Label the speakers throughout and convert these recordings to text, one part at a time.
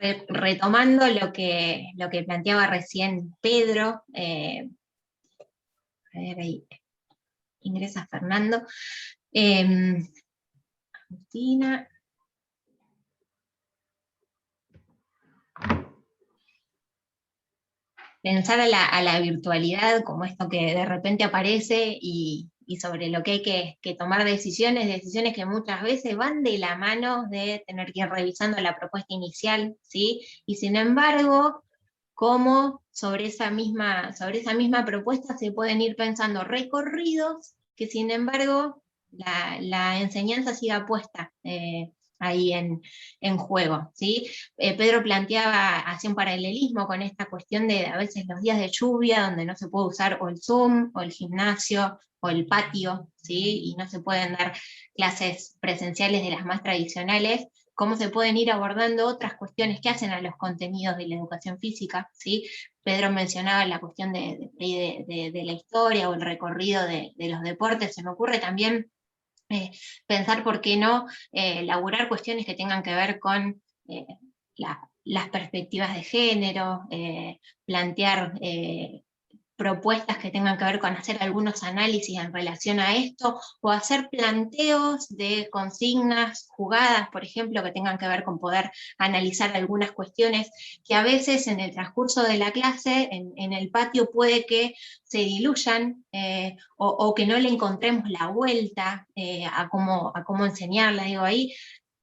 Speaker 1: retomando lo que planteaba recién Pedro, a ver, ahí ingresa Fernando. Agustina. Pensar a la virtualidad como esto que de repente aparece y sobre lo que hay que tomar decisiones que muchas veces van de la mano de tener que ir revisando la propuesta inicial, ¿sí? Y sin embargo, cómo sobre esa misma propuesta se pueden ir pensando recorridos que sin embargo la enseñanza siga puesta ahí en juego, ¿sí? Pedro planteaba, hacía un paralelismo con esta cuestión de a veces los días de lluvia donde no se puede usar o el Zoom o el gimnasio o el patio, ¿sí? Y no se pueden dar clases presenciales de las más tradicionales, cómo se pueden ir abordando otras cuestiones que hacen a los contenidos de la educación física, ¿sí? Pedro mencionaba la cuestión de la historia o el recorrido de los deportes. Se me ocurre también pensar por qué no laburar cuestiones que tengan que ver con las perspectivas de género, plantear propuestas que tengan que ver con hacer algunos análisis en relación a esto, o hacer planteos de consignas jugadas, por ejemplo, que tengan que ver con poder analizar algunas cuestiones que a veces en el transcurso de la clase, en el patio, puede que se diluyan o que no le encontremos la vuelta a cómo enseñarla. Digo, ahí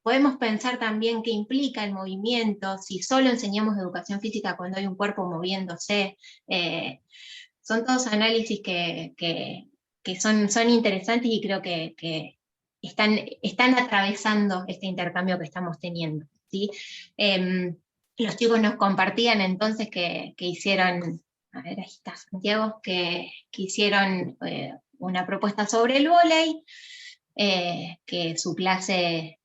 Speaker 1: podemos pensar también qué implica el movimiento, si solo enseñamos educación física cuando hay un cuerpo moviéndose. Son todos análisis que son interesantes y creo que están atravesando este intercambio que estamos teniendo, ¿sí? Los chicos nos compartían entonces que hicieron, a ver, ahí está Santiago, que hicieron una propuesta sobre el vóley, que su clase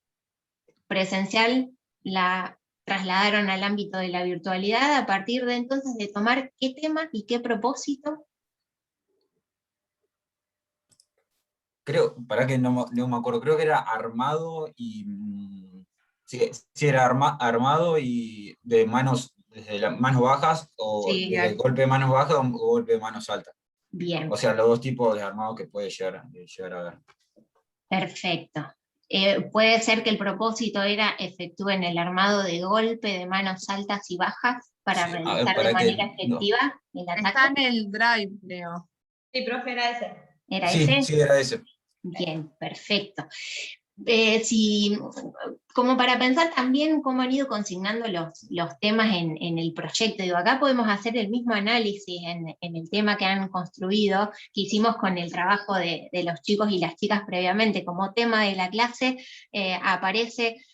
Speaker 1: presencial la trasladaron al ámbito de la virtualidad a partir de entonces de tomar qué tema y qué propósito.
Speaker 2: Creo, para que no me acuerdo, creo que era armado y... sí, era armado y de manos, desde las manos bajas, o
Speaker 1: Sí,
Speaker 2: desde golpe de manos bajas o golpe de manos altas.
Speaker 1: bien,
Speaker 2: O sea, los dos tipos de armado que puede llegar a ver.
Speaker 1: perfecto. Puede ser que el propósito era efectúen el armado de golpe de manos altas y bajas para
Speaker 2: Sí, a ver,
Speaker 1: realizar de
Speaker 2: para que...
Speaker 1: manera
Speaker 2: No.
Speaker 1: efectiva el
Speaker 3: Está
Speaker 1: ataque.
Speaker 3: en el drive, creo.
Speaker 4: Sí, profe, era ese.
Speaker 1: ¿Era
Speaker 2: Sí,
Speaker 1: ese?
Speaker 2: sí, era ese.
Speaker 1: Bien, perfecto. Como para pensar también cómo han ido consignando los temas en el proyecto. Digo, acá podemos hacer el mismo análisis en el tema que han construido, que hicimos con el trabajo de los chicos y las chicas previamente. Como tema de la clase aparece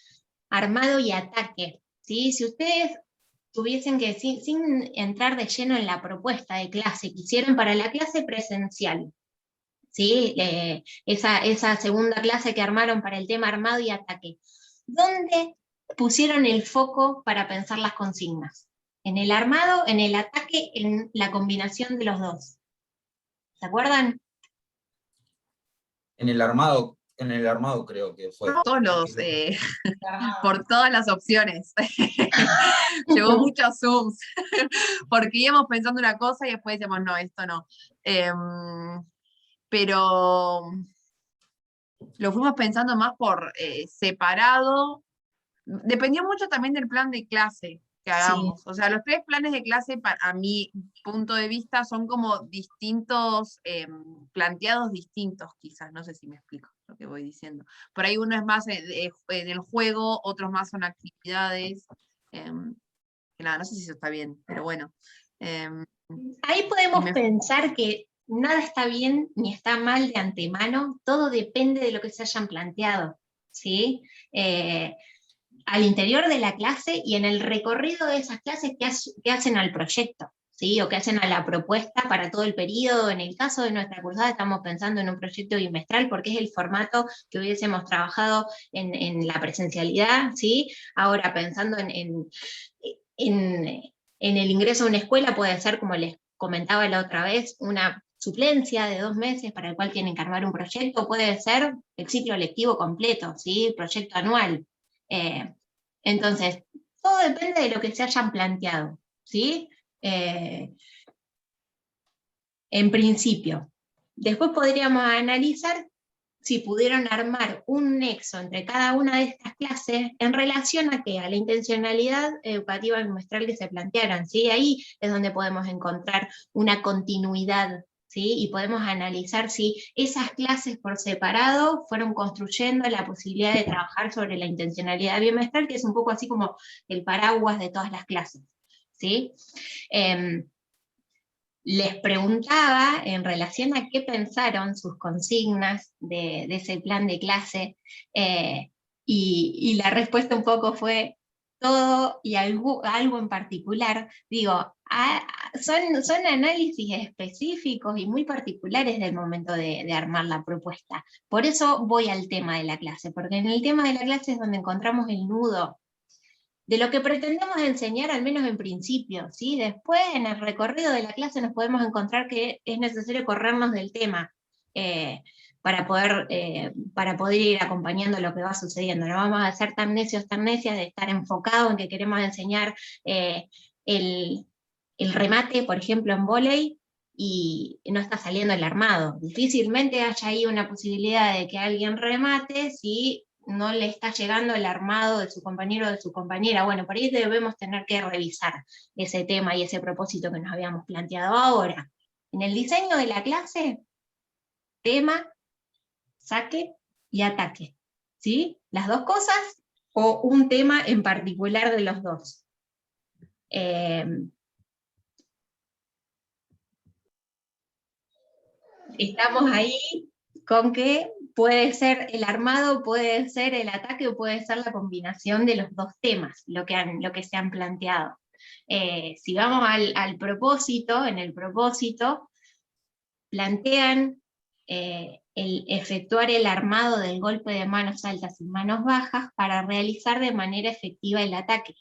Speaker 1: armado y ataque, ¿sí? Si ustedes tuviesen que, sin entrar de lleno en la propuesta de clase, quisieran para la clase presencial, ¿sí? Esa segunda clase que armaron para el tema armado y ataque. ¿Dónde pusieron el foco para pensar las consignas? ¿En el armado, en el ataque, en la combinación de los dos? ¿Se acuerdan?
Speaker 2: En el armado creo que fue.
Speaker 3: Todos los, por todas las opciones. Llevó muchos zooms, porque íbamos pensando una cosa y después decíamos, no, esto no. Pero lo fuimos pensando más por separado. Dependió mucho también del plan de clase que hagamos. O sea, los 3 planes de clase, a mi punto de vista, son como distintos, planteados distintos, quizás. No sé si me explico lo que voy diciendo. Por ahí uno es más en el juego, otros más son actividades. Que nada, no sé si eso está bien, pero bueno.
Speaker 1: Ahí podemos pensar que nada está bien ni está mal de antemano, todo depende de lo que se hayan planteado, ¿sí? Al interior de la clase y en el recorrido de esas clases que hacen al proyecto, ¿sí? O que hacen a la propuesta para todo el periodo. En el caso de nuestra cursada estamos pensando en un proyecto bimestral porque es el formato que hubiésemos trabajado en la presencialidad, ¿sí? Ahora pensando en el ingreso a una escuela puede ser, como les comentaba la otra vez, una suplencia de 2 meses para el cual tienen que armar un proyecto, puede ser el ciclo lectivo completo, ¿sí? Proyecto anual. Entonces, todo depende de lo que se hayan planteado, ¿sí? En principio. Después podríamos analizar si pudieron armar un nexo entre cada una de estas clases en relación a ¿qué? A la intencionalidad educativa bimestral que se plantearon, ¿sí? Ahí es donde podemos encontrar una continuidad, ¿sí? Y podemos analizar si esas clases por separado fueron construyendo la posibilidad de trabajar sobre la intencionalidad bimestral, que es un poco así como el paraguas de todas las clases, ¿sí? Les preguntaba en relación a qué pensaron sus consignas de ese plan de clase, y la respuesta un poco fue todo y algo en particular. Digo, son análisis específicos y muy particulares del momento de armar la propuesta. Por eso voy al tema de la clase, porque en el tema de la clase es donde encontramos el nudo de lo que pretendemos enseñar, al menos en principio, ¿sí? Después, en el recorrido de la clase, nos podemos encontrar que es necesario corrernos del tema para poder ir acompañando lo que va sucediendo. No vamos a ser tan necios, tan necias de estar enfocados en que queremos enseñar el, el remate, por ejemplo, en vóley, y no está saliendo el armado. Difícilmente haya ahí una posibilidad de que alguien remate si no le está llegando el armado de su compañero o de su compañera. Bueno, por ahí debemos tener que revisar ese tema y ese propósito que nos habíamos planteado ahora. En el diseño de la clase, tema, saque y ataque, ¿sí? Las dos cosas o un tema en particular de los dos. Estamos ahí con que puede ser el armado, puede ser el ataque o puede ser la combinación de los dos temas, lo que se han planteado. Si vamos al propósito, en el propósito plantean el efectuar el armado del golpe de manos altas y manos bajas para realizar de manera efectiva el ataque,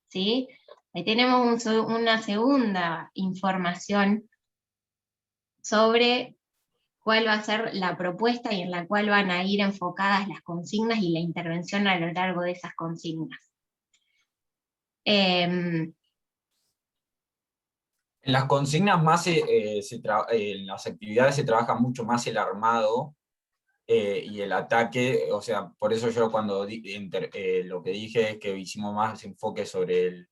Speaker 1: ¿sí? Ahí tenemos una segunda información sobre cuál va a ser la propuesta y en la cual van a ir enfocadas las consignas y la intervención a lo largo de esas consignas.
Speaker 2: En las consignas más, en las actividades se trabaja mucho más el armado y el ataque, o sea, por eso yo cuando lo que dije es que hicimos más enfoque sobre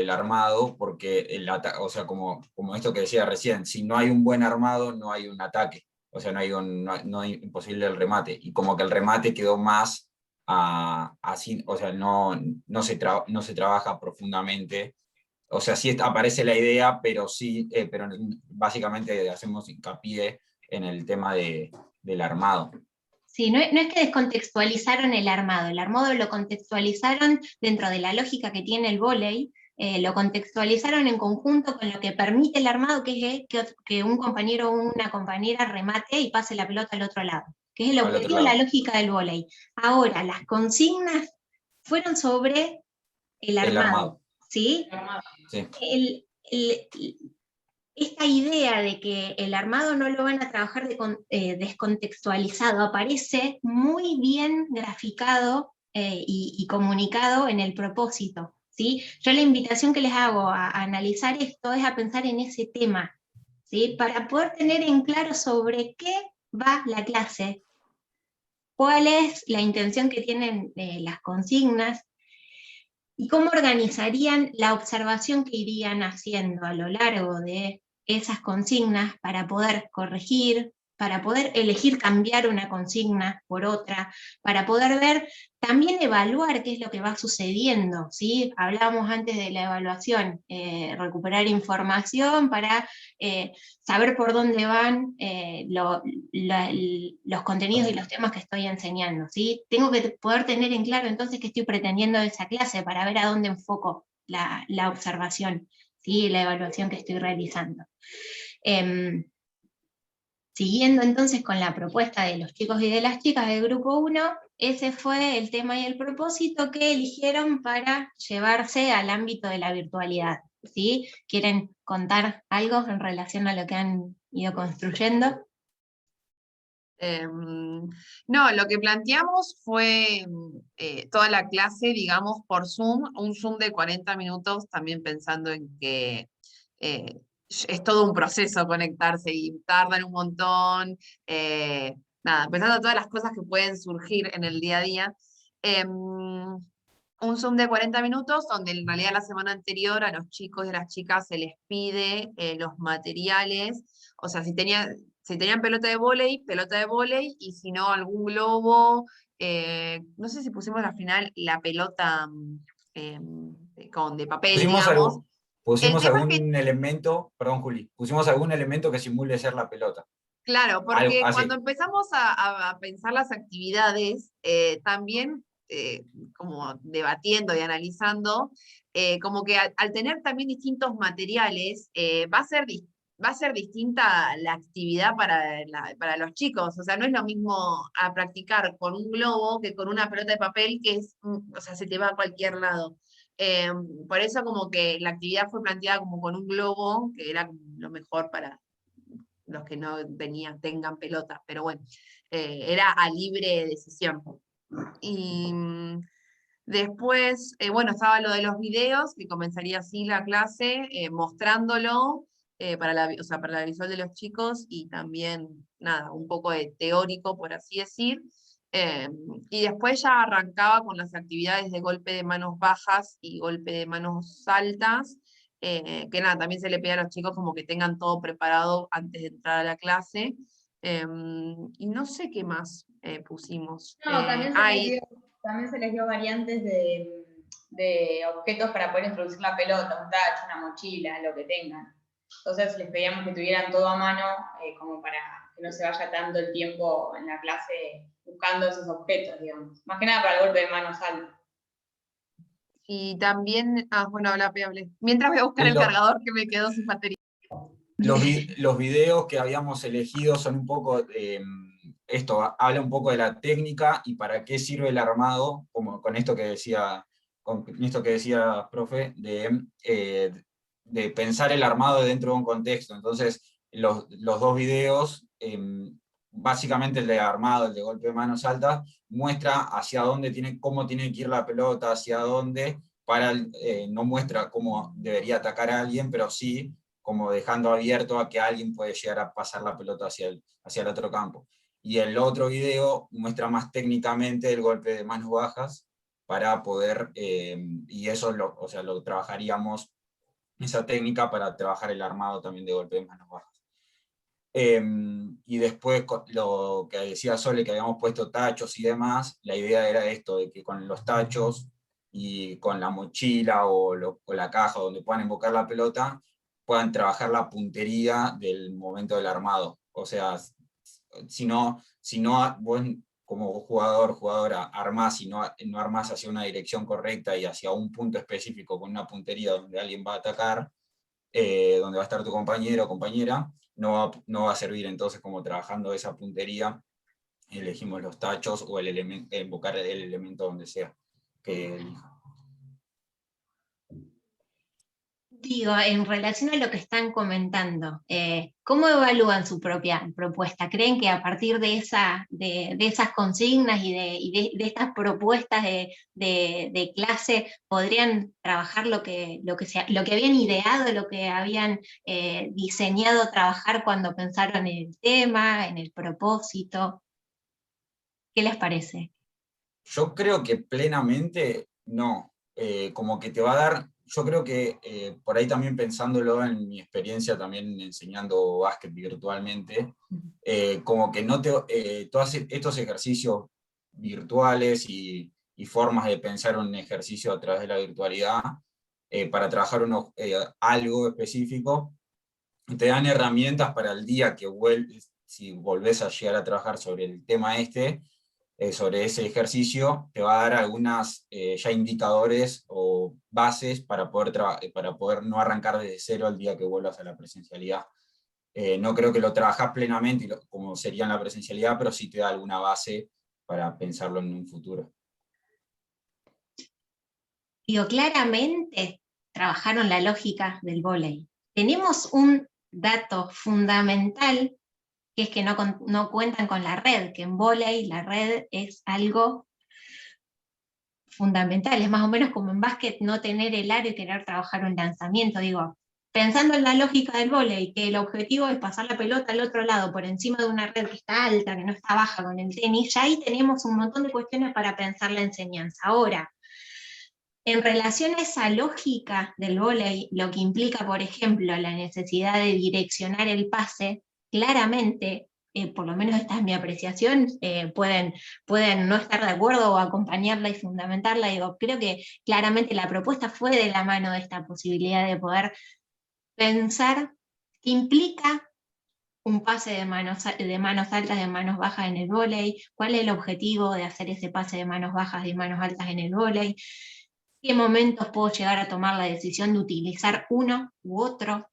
Speaker 2: el armado, porque o sea, como esto que decía recién, si no hay un buen armado, no hay un ataque, o sea, no hay imposible el remate, y como que el remate quedó más así, o sea, no se trabaja profundamente. O sea, sí aparece la idea, pero sí, pero básicamente hacemos hincapié en el tema del armado.
Speaker 1: Sí, no es que descontextualizaron el armado lo contextualizaron dentro de la lógica que tiene el vóley, lo contextualizaron en conjunto con lo que permite el armado, que es que un compañero o una compañera remate y pase la pelota al otro lado, que es el objetivo, la lógica del vóley. Ahora, las consignas fueron sobre el armado, ¿sí? Sí. Esta idea de que el armado no lo van a trabajar descontextualizado aparece muy bien graficado y comunicado en el propósito, ¿sí? Yo la invitación que les hago a analizar esto es a pensar en ese tema, ¿sí? Para poder tener en claro sobre qué va la clase, cuál es la intención que tienen las consignas, y cómo organizarían la observación que irían haciendo a lo largo de esas consignas para poder corregir, para poder elegir cambiar una consigna por otra, para poder ver, también evaluar qué es lo que va sucediendo, ¿sí? Hablábamos antes de la evaluación, recuperar información para saber por dónde van los contenidos y los temas que estoy enseñando, ¿sí? Tengo que poder tener en claro entonces qué estoy pretendiendo de esa clase para ver a dónde enfoco la observación, ¿sí? La evaluación que estoy realizando. Siguiendo entonces con la propuesta de los chicos y de las chicas del grupo 1, ese fue el tema y el propósito que eligieron para llevarse al ámbito de la virtualidad, ¿sí? ¿Quieren contar algo en relación a lo que han ido construyendo?
Speaker 3: No, lo que planteamos fue toda la clase, digamos, por Zoom, un Zoom de 40 minutos, también pensando en que eh, es todo un proceso conectarse y tardan un montón, nada, pensando en todas las cosas que pueden surgir en el día a día. Un Zoom de 40 minutos, donde en realidad la semana anterior a los chicos y a las chicas se les pide los materiales, o sea, si tenían pelota de vóley, y si no, algún globo, no sé si pusimos al final la pelota de papel,
Speaker 2: Pusimos
Speaker 3: digamos.
Speaker 2: algún,
Speaker 3: El
Speaker 2: pusimos
Speaker 3: tema es que,
Speaker 2: algún elemento, perdón Juli, pusimos algún elemento que simule ser la pelota.
Speaker 3: claro,
Speaker 2: Algo
Speaker 3: porque cuando
Speaker 2: así.
Speaker 3: empezamos a pensar las actividades, también como debatiendo y analizando, como que al tener también distintos materiales, va a ser distinta la actividad para los chicos. O sea, no es lo mismo a practicar con un globo que con una pelota de papel que es, o sea, se te va a cualquier lado. Eh, por eso como que la actividad fue planteada como con un globo, que era lo mejor para los que no tengan pelotas, pero bueno, era a libre decisión. Y después, bueno, estaba lo de los videos, que comenzaría así la clase, mostrándolo o sea, para la visual de los chicos y también, nada, un poco de teórico, por así decir. Eh, y después ya arrancaba con las actividades de golpe de manos bajas y golpe de manos altas, que nada, también se le pide a los chicos como que tengan todo preparado antes de entrar a la clase. Y no sé qué más pusimos.
Speaker 4: No, también se les dio variantes de objetos para poder introducir la pelota, un tacho, una mochila, lo que tengan. Entonces les pedíamos que tuvieran todo a mano, como para que no se vaya tanto el tiempo en la clase buscando esos objetos, digamos. Más que nada para el golpe de manos alto.
Speaker 3: Y también, bueno, hablé. Mientras voy a buscar
Speaker 2: Y
Speaker 3: el cargador que me quedó sin batería.
Speaker 2: los videos que habíamos elegido son un poco, habla un poco de la técnica y para qué sirve el armado, como con esto que decía, profe, de pensar el armado dentro de un contexto. Entonces, los dos videos, básicamente el de armado, el de golpe de manos altas, muestra hacia dónde cómo tiene que ir la pelota, hacia dónde, no muestra cómo debería atacar a alguien, pero sí como dejando abierto a que alguien puede llegar a pasar la pelota hacia el otro campo. Y el otro video muestra más técnicamente el golpe de manos bajas para poder, y eso o sea, lo trabajaríamos, esa técnica para trabajar el armado también de golpe de manos bajas. Y después lo que decía Sole, que habíamos puesto tachos y demás, la idea era esto, de que con los tachos y con la mochila o la caja donde puedan invocar la pelota, puedan trabajar la puntería del momento del armado. O sea, si no vos como jugadora armás y no armás hacia una dirección correcta y hacia un punto específico con una puntería donde alguien va a atacar, donde va a estar tu compañero o compañera, no va a servir. Entonces, como trabajando esa puntería, elegimos los tachos o invocar el elemento donde sea que elija.
Speaker 1: Digo, en relación a lo que están comentando, ¿cómo evalúan su propia propuesta? ¿Creen que a partir de esas consignas y de estas propuestas de clase podrían trabajar lo que habían ideado, lo que habían diseñado trabajar cuando pensaron en el tema, en el propósito? ¿Qué les parece?
Speaker 2: Yo creo que plenamente no. Como que te va a dar, yo creo que por ahí también pensándolo en mi experiencia también enseñando básquet virtualmente, como que no todos estos ejercicios virtuales y formas de pensar un ejercicio a través de la virtualidad para trabajar algo específico, te dan herramientas para el día que si volvés a llegar a trabajar sobre el tema sobre ese ejercicio, te va a dar algunas ya indicadores o bases para poder no arrancar desde cero el día que vuelvas a la presencialidad. No creo que lo trabajás plenamente como sería en la presencialidad, pero sí te da alguna base para pensarlo en un futuro.
Speaker 1: Digo, claramente trabajaron la lógica del vóley. Tenemos un dato fundamental que es que no cuentan con la red, que en vóley la red es algo fundamental, es más o menos como en básquet no tener el aro y querer trabajar un lanzamiento, digo, pensando en la lógica del vóley, que el objetivo es pasar la pelota al otro lado, por encima de una red que está alta, que no está baja con el tenis, ya ahí tenemos un montón de cuestiones para pensar la enseñanza. Ahora, en relación a esa lógica del vóley, lo que implica, por ejemplo, la necesidad de direccionar el pase, claramente, por lo menos esta es mi apreciación, pueden no estar de acuerdo o acompañarla y fundamentarla. Digo, creo que claramente la propuesta fue de la mano de esta posibilidad de poder pensar qué implica un pase de manos altas, de manos bajas en el vóley, cuál es el objetivo de hacer ese pase de manos bajas y manos altas en el vóley, qué momentos puedo llegar a tomar la decisión de utilizar uno u otro,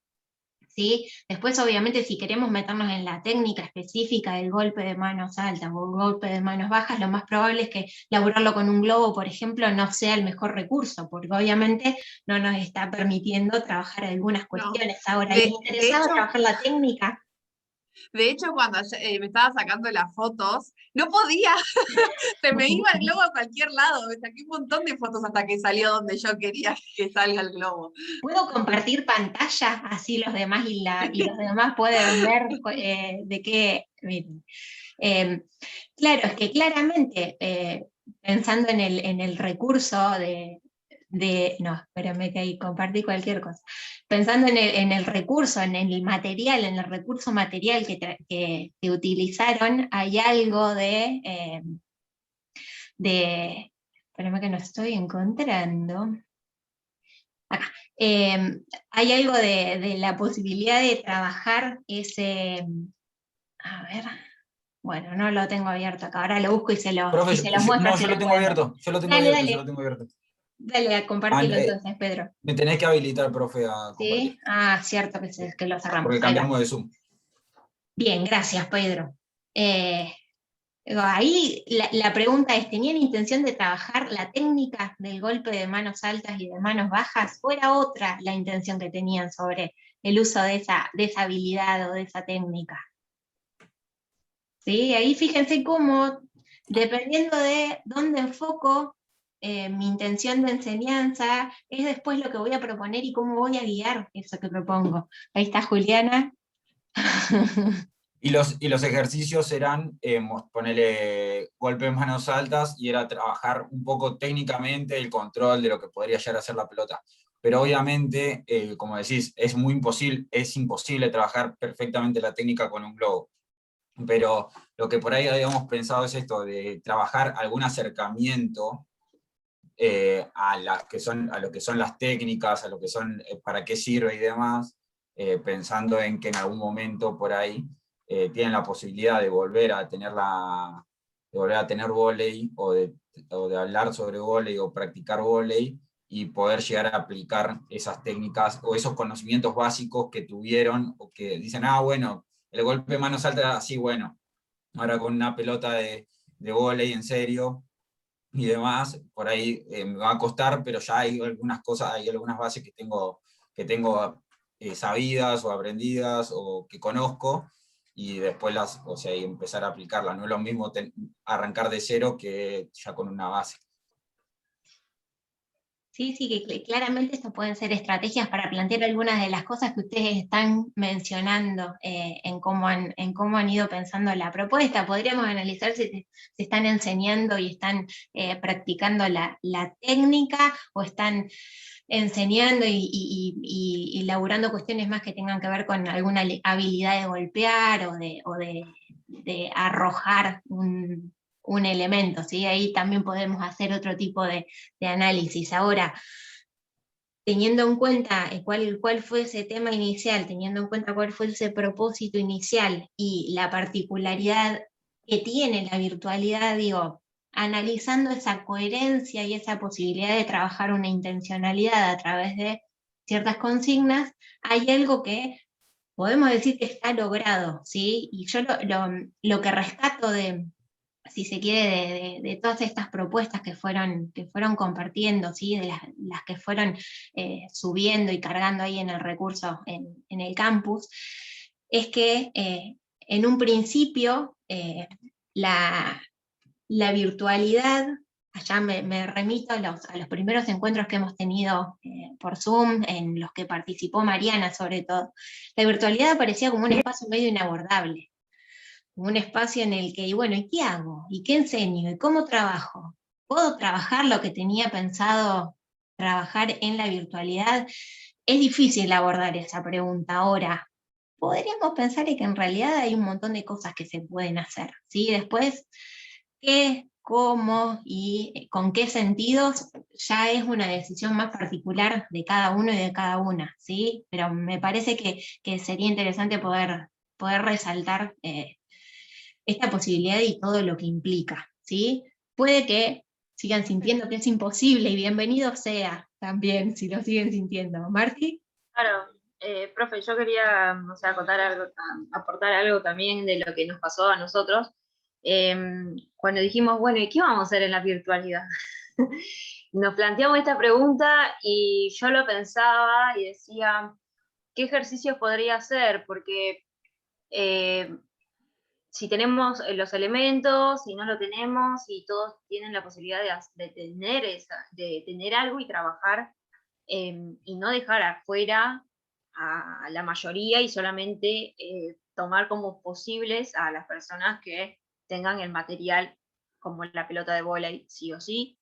Speaker 1: ¿sí? Después, obviamente, si queremos meternos en la técnica específica del golpe de manos altas o golpe de manos bajas, lo más probable es que laburarlo con un globo, por ejemplo, no sea el mejor recurso, porque obviamente no nos está permitiendo trabajar algunas cuestiones. Ahora, ¿les interesaba trabajar la técnica?
Speaker 3: De hecho, cuando me estaba sacando las fotos, no podía, se me iba el globo a cualquier lado, me saqué un montón de fotos hasta que salió donde yo quería que salga el globo.
Speaker 1: ¿Puedo compartir pantalla? Así los demás y los demás pueden ver de qué... Miren. Claro, es que claramente, pensando en el recurso no, espérame que ahí compartí cualquier cosa. Pensando en el recurso, en el material, en el recurso material que utilizaron, hay algo espérame que no estoy encontrando. Acá. Hay algo de la posibilidad de trabajar ese, a ver, bueno, no lo tengo abierto acá, ahora lo busco y se lo
Speaker 2: Profe,
Speaker 1: muestro.
Speaker 2: no,
Speaker 1: si
Speaker 2: yo lo tengo
Speaker 1: pueden ver.
Speaker 2: abierto, yo lo tengo
Speaker 1: Dale,
Speaker 2: abierto, yo
Speaker 1: dale,
Speaker 2: lo tengo abierto.
Speaker 1: dale, compartilo entonces, Pedro.
Speaker 2: Me tenés que habilitar, profe, a compartir.
Speaker 1: ¿Sí? Ah, cierto que lo cerramos.
Speaker 2: Porque
Speaker 1: Ahí va.
Speaker 2: cambiamos de Zoom.
Speaker 1: Bien, gracias, Pedro. Ahí la pregunta es, ¿tenían intención de trabajar la técnica del golpe de manos altas y de manos bajas? ¿O era otra la intención que tenían sobre el uso de esa habilidad o de esa técnica? ¿Sí? Ahí fíjense cómo, dependiendo de dónde enfoco mi intención de enseñanza, es después lo que voy a proponer y cómo voy a guiar eso que propongo. Ahí está Juliana.
Speaker 2: Y los ejercicios eran ponerle golpe en manos altas y era trabajar un poco técnicamente el control de lo que podría llegar a ser la pelota. Pero obviamente, como decís, es imposible trabajar perfectamente la técnica con un globo. Pero lo que por ahí habíamos pensado es esto, de trabajar algún acercamiento a lo que son las técnicas, a lo que son para qué sirve y demás, pensando en que en algún momento por ahí tienen la posibilidad de volver a tener vóley o de hablar sobre vóley o practicar vóley y poder llegar a aplicar esas técnicas o esos conocimientos básicos que tuvieron o que dicen, bueno, el golpe de manos altas, así, bueno, ahora con una pelota de vóley en serio y demás, por ahí me va a costar, pero ya hay algunas cosas, hay algunas bases que tengo sabidas o aprendidas o que conozco, y después y empezar a aplicarlas. No es lo mismo arrancar de cero que ya con una base.
Speaker 1: Sí, sí, que claramente esto pueden ser estrategias para plantear algunas de las cosas que ustedes están mencionando en cómo han ido pensando la propuesta. Podríamos analizar si se están enseñando y están practicando la técnica o están enseñando y elaborando cuestiones más que tengan que ver con alguna habilidad de golpear o de arrojar un elemento, ¿sí? Ahí también podemos hacer otro tipo de análisis. Ahora, teniendo en cuenta cuál fue ese tema inicial, teniendo en cuenta cuál fue ese propósito inicial y la particularidad que tiene la virtualidad, digo, analizando esa coherencia y esa posibilidad de trabajar una intencionalidad a través de ciertas consignas, hay algo que podemos decir que está logrado, ¿sí? Y yo lo que rescato si se quiere, de todas estas propuestas que fueron compartiendo, ¿sí? De las que fueron subiendo y cargando ahí en el recurso, en el campus, es que en un principio, la virtualidad, allá me remito a los primeros encuentros que hemos tenido por Zoom, en los que participó Mariana sobre todo, la virtualidad aparecía como un espacio medio inabordable, como un espacio en el que, y bueno, ¿y qué hago? ¿Y qué enseño? ¿Y cómo trabajo? ¿Puedo trabajar lo que tenía pensado trabajar en la virtualidad? Es difícil abordar esa pregunta ahora. Podríamos pensar que en realidad hay un montón de cosas que se pueden hacer, ¿sí? Después, qué, cómo y con qué sentidos ya es una decisión más particular de cada uno y de cada una, ¿sí? Pero me parece que sería interesante poder resaltar esta posibilidad y todo lo que implica, ¿sí? Puede que sigan sintiendo que es imposible y bienvenido sea también si lo siguen sintiendo. ¿Marti?
Speaker 5: Claro, profe, yo quería, o sea, aportar algo también de lo que nos pasó a nosotros. Cuando dijimos, bueno, ¿y qué vamos a hacer en la virtualidad? Nos planteamos esta pregunta y yo lo pensaba y decía, ¿qué ejercicios podría hacer? Porque si tenemos los elementos, si no lo tenemos, y todos tienen la posibilidad de tener algo y trabajar, y no dejar afuera a la mayoría y solamente tomar como posibles a las personas que tengan el material como la pelota de vóley sí o sí,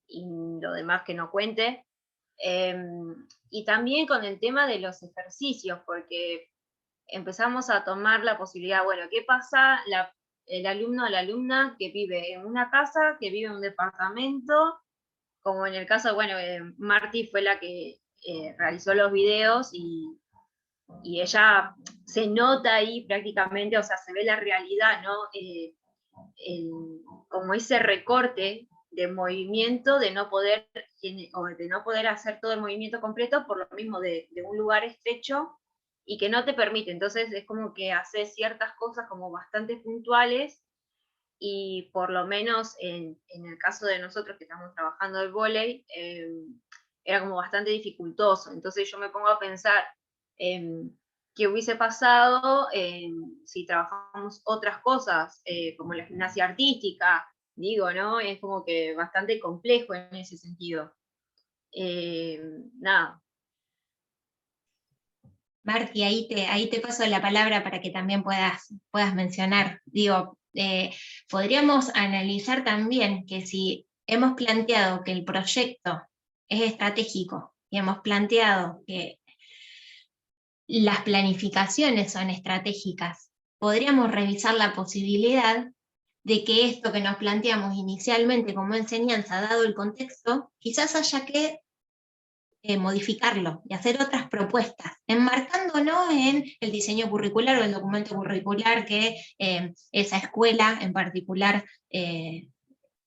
Speaker 5: y lo demás que no cuente. Y también con el tema de los ejercicios, porque empezamos a tomar la posibilidad, bueno, ¿qué pasa el alumno o la alumna que vive en una casa, que vive en un departamento? Como en el caso, bueno, Marty fue la que realizó los videos y ella se nota ahí prácticamente, o sea, se ve la realidad, ¿no? Como ese recorte de movimiento, de no poder hacer todo el movimiento completo por lo mismo de un lugar estrecho y que no te permite. Entonces es como que haces ciertas cosas como bastante puntuales y por lo menos en el caso de nosotros que estamos trabajando el vóley, era como bastante dificultoso. Entonces yo me pongo a pensar qué hubiese pasado si trabajamos otras cosas, como la gimnasia artística, digo, ¿no? Es como que bastante complejo en ese sentido. Nada.
Speaker 1: Marti, ahí te paso la palabra para que también puedas mencionar. Digo, podríamos analizar también que si hemos planteado que el proyecto es estratégico y hemos planteado que las planificaciones son estratégicas, podríamos revisar la posibilidad de que esto que nos planteamos inicialmente como enseñanza, dado el contexto, quizás haya que modificarlo y hacer otras propuestas, enmarcándonos en el diseño curricular o el documento curricular que esa escuela en particular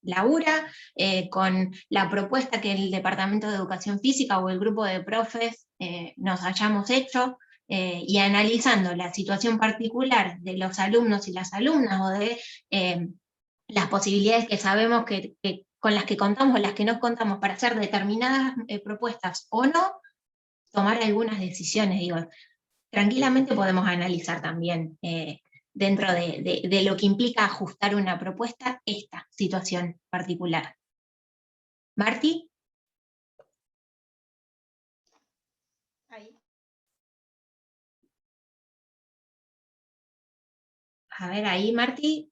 Speaker 1: labura, con la propuesta que el Departamento de Educación Física o el grupo de profes nos hayamos hecho, y analizando la situación particular de los alumnos y las alumnas o de las posibilidades que sabemos que con las que contamos o las que no contamos para hacer determinadas propuestas o no, tomar algunas decisiones. Digo, tranquilamente podemos analizar también dentro de lo que implica ajustar una propuesta esta situación particular. ¿Marti?
Speaker 4: Ahí.
Speaker 1: A ver, ahí Marti.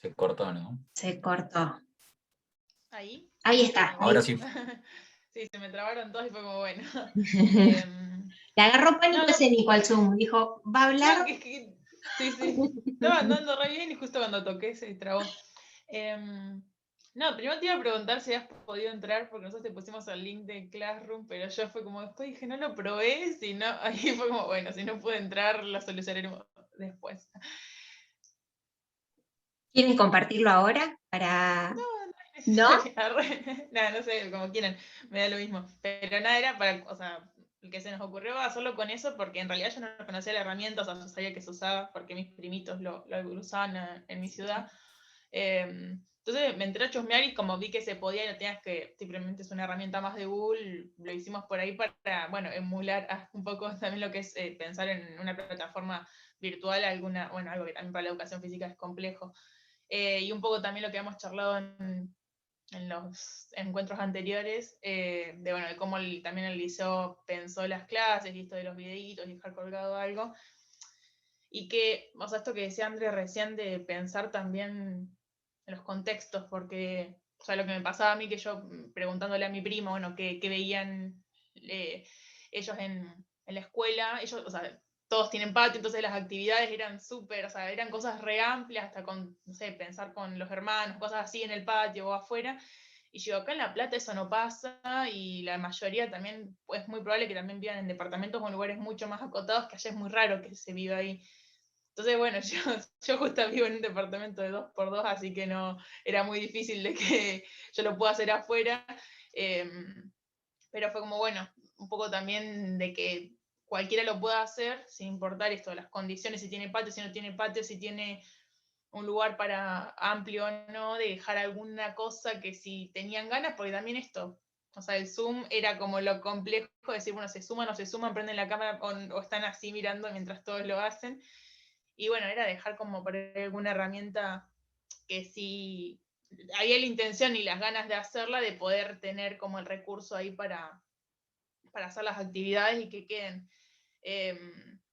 Speaker 2: Se cortó, ¿no?
Speaker 1: Se cortó.
Speaker 4: Ahí.
Speaker 1: Ahí está.
Speaker 2: Ahora sí.
Speaker 4: Sí, se me trabaron todos y fue como bueno.
Speaker 1: Le agarró pánico
Speaker 4: No,
Speaker 1: escénico al Zoom. Dijo, ¿va a hablar?
Speaker 4: no, sí, sí. Estaba andando re bien y justo cuando toqué se trabó. No, primero te iba a preguntar si has podido entrar, porque nosotros te pusimos el link de Classroom, pero yo fue como, después dije, no lo probé, si no, ahí fue como, bueno, si no pude entrar, lo solucionaremos después.
Speaker 1: ¿Quieren compartirlo ahora? Para... ¿No?
Speaker 4: Nada, no sé, como quieran, me da lo mismo. Pero nada, era para, o sea, el que se nos ocurrió hacerlo con eso, porque en realidad yo no conocía la herramienta, o sea, yo sabía que se usaba, porque mis primitos lo usaban en mi ciudad.
Speaker 6: Entonces me entré a chusmear y como vi que se podía y no tenías que, simplemente es una herramienta más de Google, lo hicimos por ahí para, bueno, emular un poco también lo que es pensar en una plataforma virtual, algo que también para la educación física es complejo. Y un poco también lo que hemos charlado en los encuentros anteriores, de cómo también el liceo pensó las clases y esto de los videitos y dejar colgado algo. Y que, o sea, esto que decía André recién de pensar también en los contextos, porque, o sea, lo que me pasaba a mí, que yo preguntándole a mi primo, bueno, qué veían ellos en la escuela, ellos, o sea, todos tienen patio, entonces las actividades eran súper, o sea, eran cosas re amplias, hasta con, no sé, pensar con los hermanos, cosas así en el patio o afuera. Y yo, acá en La Plata eso no pasa, y la mayoría también, es muy probable que también vivan en departamentos o en lugares mucho más acotados, que allá es muy raro que se viva ahí. Entonces, bueno, yo justo vivo en un departamento de 2x2, así que no, era muy difícil de que yo lo pueda hacer afuera. Pero fue como, bueno, un poco también de que cualquiera lo pueda hacer, sin importar esto, las condiciones, si tiene patio, si no tiene patio, si tiene un lugar para amplio o no, de dejar alguna cosa que si tenían ganas, porque también esto, o sea, el Zoom era como lo complejo de decir, bueno, se suman, no se suman, prenden la cámara o están así mirando mientras todos lo hacen. Y bueno, era dejar como por alguna herramienta que si había la intención y las ganas de hacerla, de poder tener como el recurso ahí para hacer las actividades y que queden.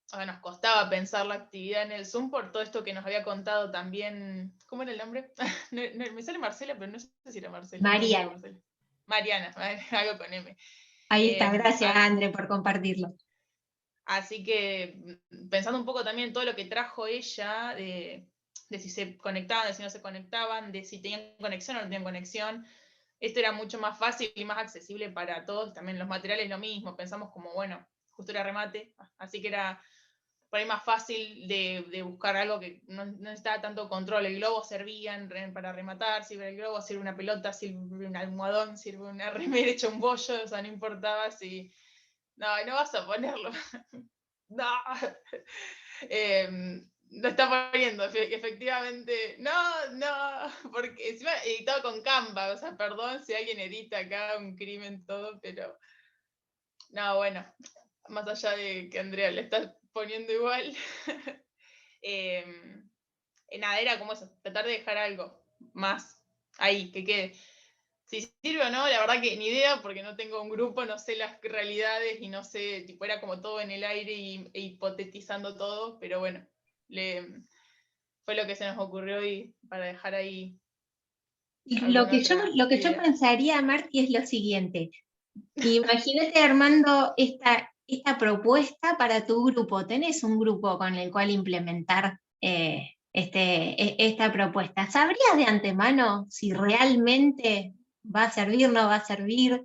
Speaker 6: O sea, nos costaba pensar la actividad en el Zoom por todo esto que nos había contado también. ¿Cómo era el nombre? Me sale Marcela, pero no sé si era Marcela.
Speaker 1: Mariana.
Speaker 6: Mariana, algo con M.
Speaker 1: Ahí está, gracias André por compartirlo.
Speaker 6: Así que pensando un poco también en todo lo que trajo ella, de si se conectaban, de si no se conectaban, de si tenían conexión o no tenían conexión, esto era mucho más fácil y más accesible para todos. También los materiales lo mismo, pensamos como, bueno, justo era remate, así que era por ahí más fácil de buscar algo que no necesitaba tanto control. El globo servía para rematar, sirve el globo, sirve una pelota, sirve un almohadón, sirve una remera hecha un bollo, o sea, no importaba si... No vas a ponerlo. No. Lo está poniendo, efectivamente. No, porque encima editado con Canva, o sea, perdón si alguien edita acá un crimen, todo, pero... No, bueno, más allá de que Andrea le está poniendo igual, nada, era como eso, tratar de dejar algo más ahí, que quede. Si sirve o no, la verdad que ni idea, porque no tengo un grupo, no sé las realidades y no sé, tipo, era como todo en el aire e hipotetizando todo, pero bueno, fue lo que se nos ocurrió y para dejar ahí.
Speaker 1: Lo que yo pensaría, Marti, es lo siguiente. Imagínate armando esta propuesta para tu grupo. Tenés un grupo con el cual implementar esta propuesta. ¿Sabrías de antemano si realmente va a servir, no va a servir?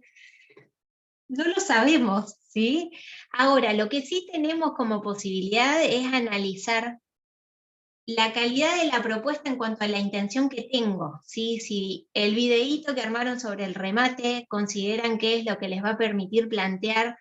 Speaker 1: No lo sabemos, ¿sí? Ahora, lo que sí tenemos como posibilidad es analizar la calidad de la propuesta en cuanto a la intención que tengo, ¿sí? Si el videíto que armaron sobre el remate consideran que es lo que les va a permitir plantear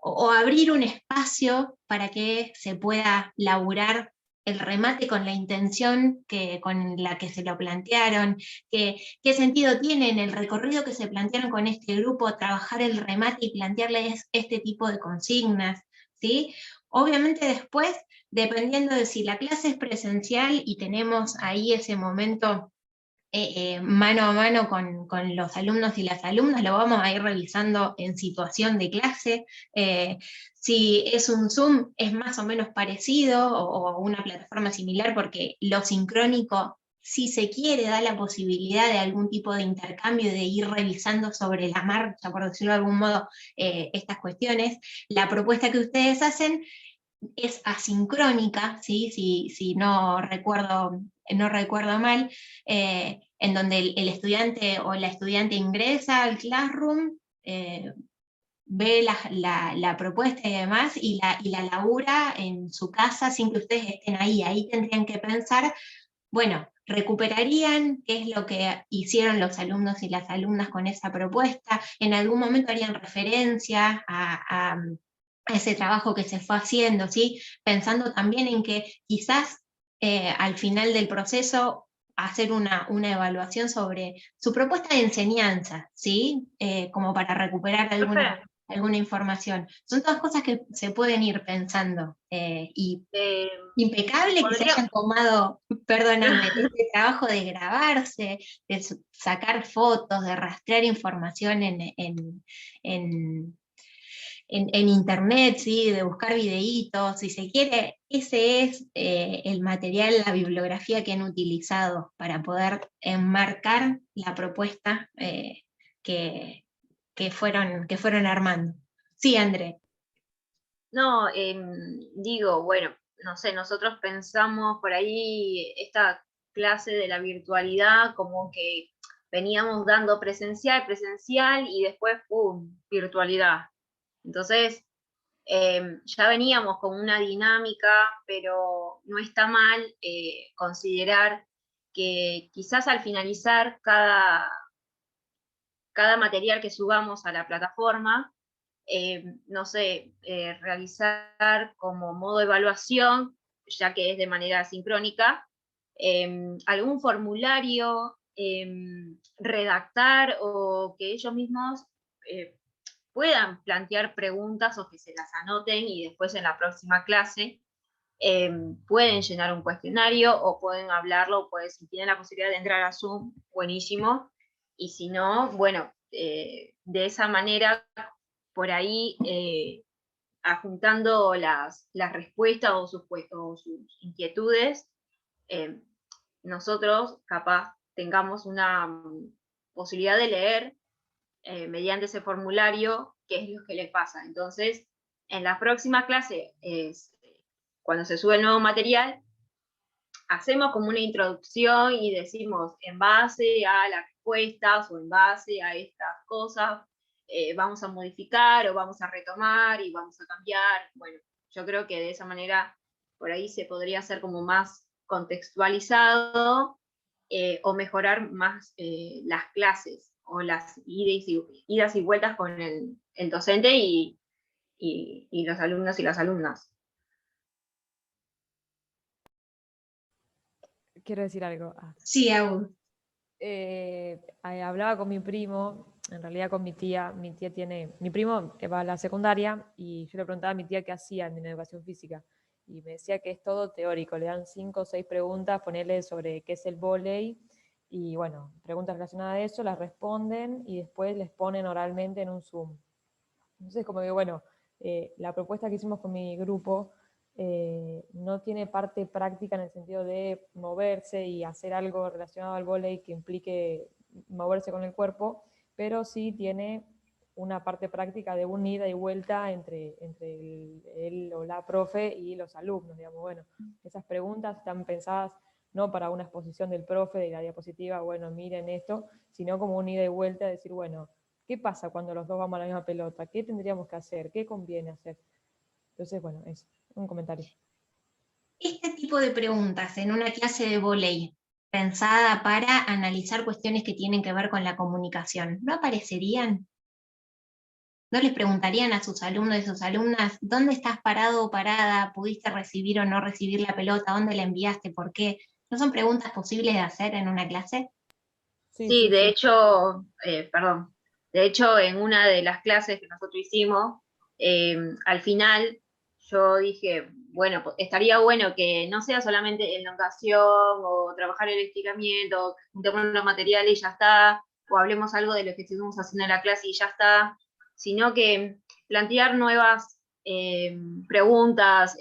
Speaker 1: o abrir un espacio para que se pueda laburar el remate con la intención con la que se lo plantearon, qué sentido tiene en el recorrido que se plantearon con este grupo trabajar el remate y plantearles este tipo de consignas, ¿sí? Obviamente después, dependiendo de si la clase es presencial y tenemos ahí ese momento mano a mano con los alumnos y las alumnas, lo vamos a ir revisando en situación de clase. Si es un Zoom, es más o menos parecido o una plataforma similar, porque lo sincrónico, si se quiere, da la posibilidad de algún tipo de intercambio, de ir revisando sobre la marcha, por decirlo de algún modo, estas cuestiones. La propuesta que ustedes hacen es asincrónica, ¿sí? Si no recuerdo mal, en donde el estudiante o la estudiante ingresa al Classroom, ve la propuesta y demás, y la labura en su casa sin que ustedes estén ahí. Ahí tendrían que pensar, bueno, recuperarían qué es lo que hicieron los alumnos y las alumnas con esa propuesta, en algún momento harían referencia a ese trabajo que se fue haciendo, ¿sí? Pensando también en que quizás al final del proceso hacer una evaluación sobre su propuesta de enseñanza, ¿sí? Como para recuperar alguna información. Son todas cosas que se pueden ir pensando. Y impecable que se hayan tomado, perdóname, este trabajo de grabarse, de sacar fotos, de rastrear información en internet, ¿sí? De buscar videitos, si se quiere, ese es el material, la bibliografía que han utilizado para poder enmarcar la propuesta que fueron armando. Sí, André.
Speaker 5: No, digo, bueno, no sé, nosotros pensamos por ahí esta clase de la virtualidad como que veníamos dando presencial, y después, ¡pum!, virtualidad. Entonces, ya veníamos con una dinámica, pero no está mal considerar que quizás al finalizar cada material que subamos a la plataforma, no sé, realizar como modo evaluación, ya que es de manera sincrónica, algún formulario, redactar o que ellos mismos puedan plantear preguntas o que se las anoten y después en la próxima clase pueden llenar un cuestionario o pueden hablarlo, pues si tienen la posibilidad de entrar a Zoom, buenísimo, y si no, bueno, de esa manera, por ahí, adjuntando las respuestas o sus inquietudes, nosotros capaz tengamos una posibilidad de leer mediante ese formulario qué es lo que les pasa. Entonces, en la próxima clase, cuando se sube el nuevo material, hacemos como una introducción y decimos, en base a las respuestas o en base a estas cosas, vamos a modificar o vamos a retomar y vamos a cambiar. Bueno, yo creo que de esa manera por ahí se podría hacer como más contextualizado o mejorar más las clases o las idas y vueltas con el docente y los alumnos y las alumnas.
Speaker 7: Quiero decir algo.
Speaker 1: Sí, Aún.
Speaker 7: Hablaba con mi primo, en realidad con mi tía. Mi primo va a la secundaria y yo le preguntaba a mi tía qué hacía en educación física. Y me decía que es todo teórico, le dan 5 o 6 preguntas, ponerle sobre qué es el vóley, y bueno, preguntas relacionadas a eso, las responden y después les ponen oralmente en un Zoom. Entonces, como digo, bueno, la propuesta que hicimos con mi grupo no tiene parte práctica en el sentido de moverse y hacer algo relacionado al vóley que implique moverse con el cuerpo, pero sí tiene una parte práctica de una ida y vuelta entre él o la profe y los alumnos, digamos. Bueno, esas preguntas están pensadas no para una exposición del profe de la diapositiva, bueno, miren esto, sino como una ida y vuelta, decir, bueno, ¿qué pasa cuando los dos vamos a la misma pelota? ¿Qué tendríamos que hacer? ¿Qué conviene hacer? Entonces, bueno, es un comentario.
Speaker 1: Este tipo de preguntas en una clase de vóley pensada para analizar cuestiones que tienen que ver con la comunicación, ¿no aparecerían? ¿No les preguntarían a sus alumnos y sus alumnas dónde estás parado o parada? ¿Pudiste recibir o no recibir la pelota? ¿Dónde la enviaste? ¿Por qué? ¿No son preguntas posibles de hacer en una clase?
Speaker 5: Sí, de hecho, perdón, de hecho en una de las clases que nosotros hicimos, al final yo dije, bueno, estaría bueno que no sea solamente elongación o trabajar el estiramiento, juntemos los materiales y ya está, o hablemos algo de lo que estuvimos haciendo en la clase y ya está, sino que plantear nuevas preguntas,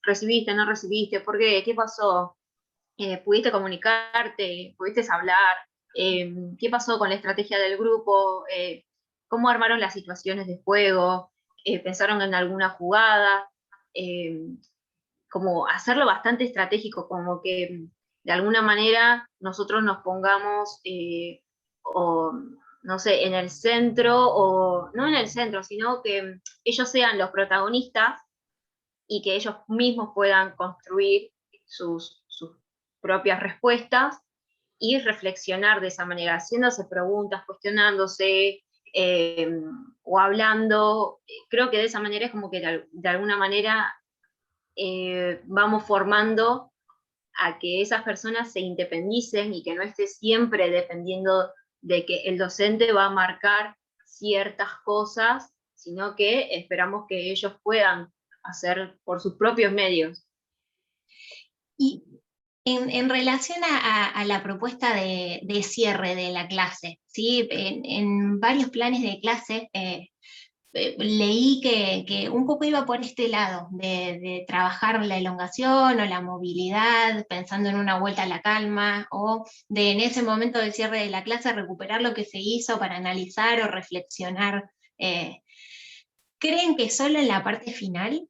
Speaker 5: ¿recibiste, no recibiste? ¿Por qué? ¿Qué pasó? ¿Pudiste comunicarte? ¿Pudiste hablar? ¿Qué pasó con la estrategia del grupo? ¿Cómo armaron las situaciones de juego? ¿Pensaron en alguna jugada? Como hacerlo bastante estratégico, como que de alguna manera nosotros nos pongamos, o no sé, en el centro, o no en el centro, sino que ellos sean los protagonistas y que ellos mismos puedan construir sus propias respuestas y reflexionar de esa manera, haciéndose preguntas, cuestionándose o hablando. Creo que de esa manera es como que de alguna manera vamos formando a que esas personas se independicen y que no esté siempre dependiendo de que el docente va a marcar ciertas cosas, sino que esperamos que ellos puedan hacer por sus propios medios.
Speaker 1: Y en relación a la propuesta de cierre de la clase, ¿sí? En varios planes de clase leí que un poco iba por este lado, de trabajar la elongación o la movilidad, pensando en una vuelta a la calma, o de en ese momento de cierre de la clase recuperar lo que se hizo para analizar o reflexionar. ¿Creen que solo en la parte final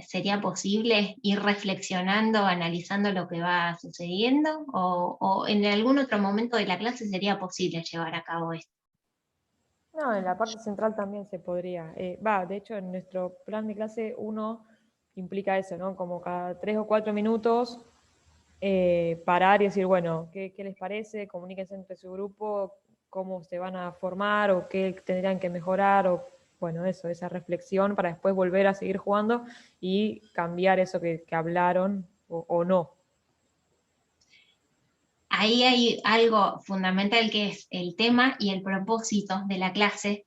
Speaker 1: sería posible ir reflexionando, analizando lo que va sucediendo? ¿O en algún otro momento de la clase sería posible llevar a cabo esto?
Speaker 7: No, en la parte central también se podría. De hecho, en nuestro plan de clase 1 implica eso, ¿no? Como cada 3 o 4 minutos parar y decir, bueno, ¿qué les parece? Comuníquense entre su grupo, cómo se van a formar o qué tendrían que mejorar, o bueno, eso, esa reflexión para después volver a seguir jugando y cambiar eso que hablaron o no.
Speaker 1: Ahí hay algo fundamental que es el tema y el propósito de la clase,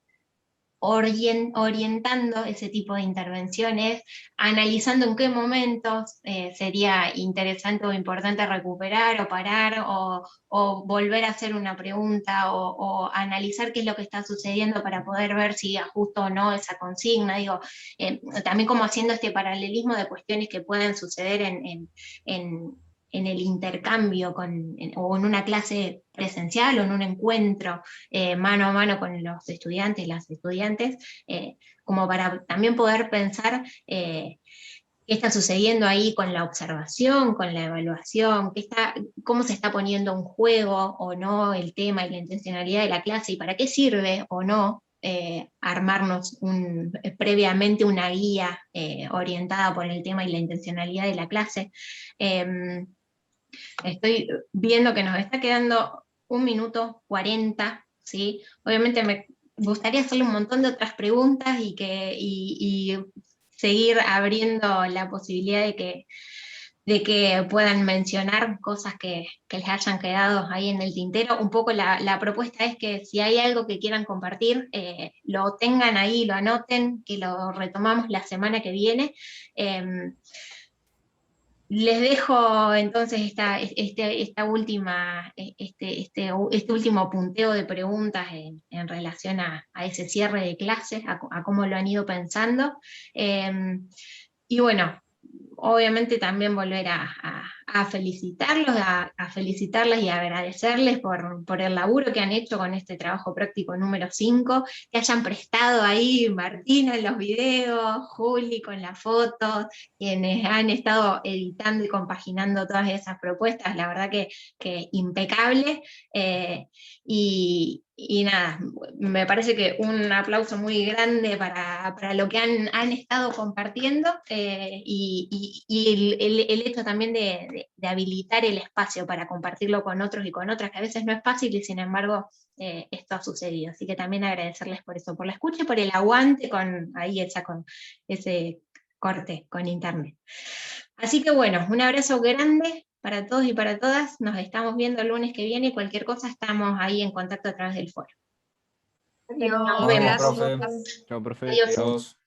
Speaker 1: orientando ese tipo de intervenciones, analizando en qué momentos sería interesante o importante recuperar o parar o volver a hacer una pregunta o analizar qué es lo que está sucediendo para poder ver si ajusto o no esa consigna. Digo, también como haciendo este paralelismo de cuestiones que pueden suceder en el intercambio o en una clase presencial o en un encuentro mano a mano con los estudiantes, las estudiantes, como para también poder pensar qué está sucediendo ahí con la observación, con la evaluación, cómo se está poniendo en juego o no el tema y la intencionalidad de la clase y para qué sirve o no armarnos previamente una guía orientada por el tema y la intencionalidad de la clase. Estoy viendo que nos está quedando 1 minuto 40, ¿sí? Obviamente me gustaría hacerle un montón de otras preguntas y seguir abriendo la posibilidad de que puedan mencionar cosas que les hayan quedado ahí en el tintero. Un poco la propuesta es que si hay algo que quieran compartir, lo tengan ahí, lo anoten, que lo retomamos la semana que viene. Les dejo entonces este último punteo de preguntas en relación a ese cierre de clases, a cómo lo han ido pensando. Y bueno, obviamente también volver a felicitarlos, a felicitarles y a agradecerles por el laburo que han hecho con este trabajo práctico número 5, que hayan prestado ahí Martina en los videos, Juli con las fotos, quienes han estado editando y compaginando todas esas propuestas, la verdad que impecable. Y nada, me parece que un aplauso muy grande para lo que han estado compartiendo y el hecho también de habilitar el espacio para compartirlo con otros y con otras, que a veces no es fácil y sin embargo esto ha sucedido. Así que también agradecerles por eso, por la escucha y por el aguante con ese corte con internet. Así que bueno, un abrazo grande para todos y para todas. Nos estamos viendo el lunes que viene. Cualquier cosa estamos ahí en contacto a través del foro.
Speaker 3: Adiós.
Speaker 2: Nos vemos,
Speaker 3: Gracias.
Speaker 2: profe.
Speaker 8: Chao, profe.
Speaker 1: Adiós.
Speaker 2: Adiós.